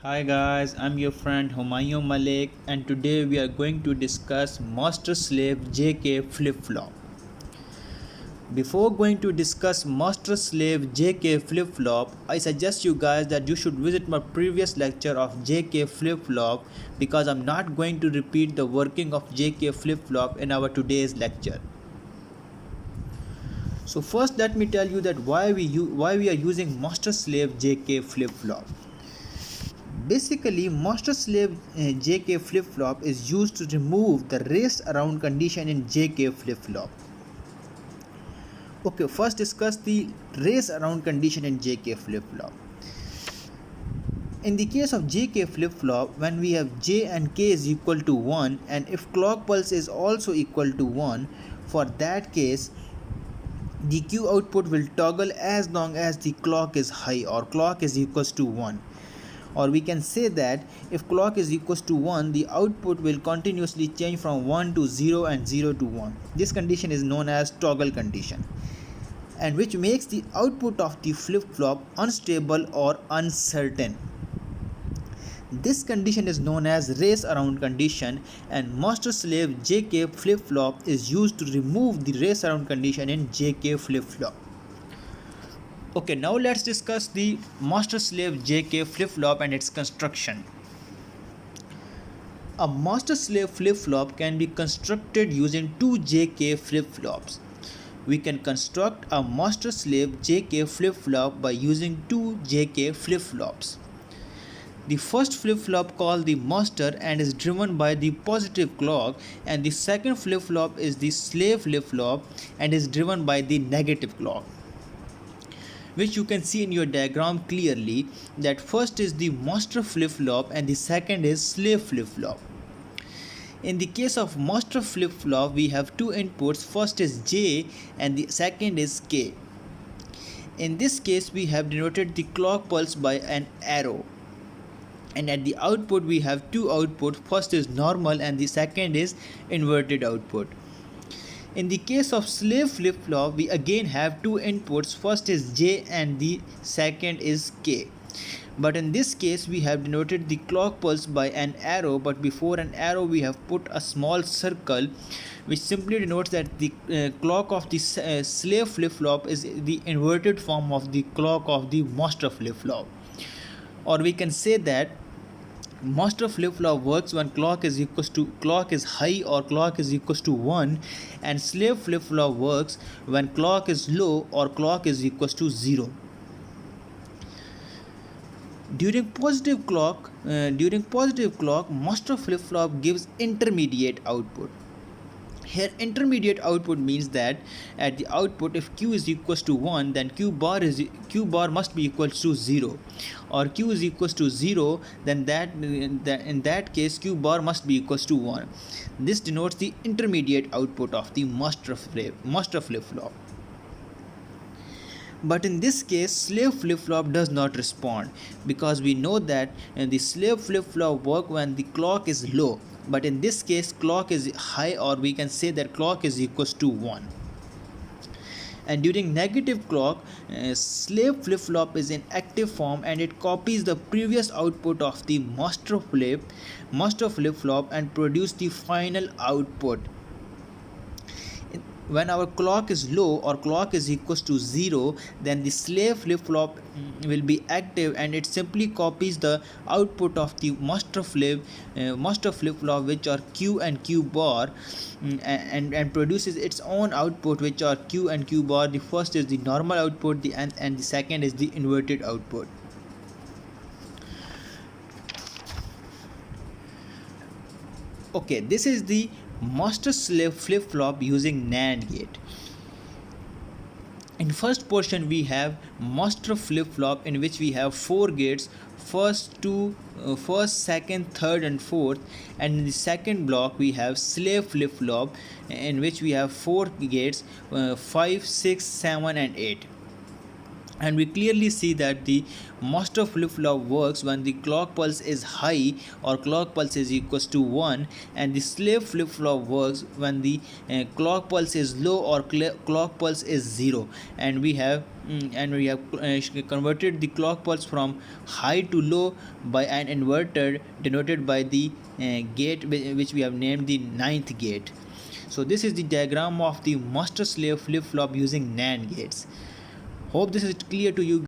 Hi guys, I'm your friend Humayun Malik and today we are going to discuss master slave JK flip flop. Before going to discuss master slave JK flip flop, I suggest you guys that you should visit my previous lecture of JK flip flop because I'm not going to repeat the working of JK flip flop in our today's lecture. So first let me tell you that why we are using master slave JK flip flop. Basically, master slave JK flip flop is used to remove the race around condition in JK flip flop. Okay, first discuss the race around condition in JK flip flop. In the case of JK flip flop, when we have J and K is equal to 1 and if clock pulse is also equal to 1, for that case the Q output will toggle as long as the clock is high or clock is equals to 1. Or we can say that if clock is equals to 1, the output will continuously change from 1 to 0 and 0 to 1. This condition is known as toggle condition, and which makes the output of the flip-flop unstable or uncertain. This condition is known as race around condition, and master slave JK flip-flop is used to remove the race around condition in JK flip-flop. Okay, now let's discuss the master slave JK flip flop and its construction. A master slave flip flop can be constructed using two JK flip flops. We can construct a master slave JK flip flop by using two JK flip flops. The first flip flop called the master and is driven by the positive clock, and the second flip flop is the slave flip flop and is driven by the negative clock, which you can see in your diagram clearly that first is the master flip flop and the second is slave flip flop. In the case of master flip flop, we have two inputs, first is J and the second is K. In this case we have denoted the clock pulse by an arrow, and at the output we have two outputs, first is normal and the second is inverted output. In the case of slave flip flop, we again have two inputs, first is J and the second is K. But in this case we have denoted the clock pulse by an arrow, but before an arrow we have put a small circle which simply denotes that the clock of the slave flip flop is the inverted form of the clock of the master flip flop. Or we can say that master flip flop works when clock is high or clock is equals to 1, and slave flip flop works when clock is low or clock is equals to 0. During positive clock, master flip flop gives intermediate output. Here intermediate output means that at the output if Q is equals to 1, then Q bar must be equals to 0, or Q is equals to 0, then in that case Q bar must be equals to 1. This denotes the intermediate output of the master flip flop. But in this case slave flip flop does not respond, because we know that the slave flip flop work when the clock is low, but in this case clock is high, or we can say that clock is equals to 1. And during negative clock, slave flip flop is in active form and it copies the previous output of the master flip flop and produce the final output. When our clock is low or clock is equals to 0, then the slave flip flop will be active and it simply copies the output of the master flip flop, which are Q and Q bar, and produces its own output, which are Q and Q bar. The first is the normal output, and the second is the inverted output. Okay, this is the master slave flip flop using NAND gate. In first portion we have master flip flop, in which we have 4 gates, first, second, third and fourth, and in the second block we have slave flip flop, in which we have 4 gates, 5, 6, 7 and 8. and we clearly see that the master flip-flop works when the clock pulse is high or clock pulse is equals to 1, and the slave flip-flop works when the clock pulse is low or clock pulse is 0. And we have converted the clock pulse from high to low by an inverter denoted by the gate which we have named the ninth gate. So this is the diagram of the master slave flip-flop using NAND gates. Hope this is clear to you.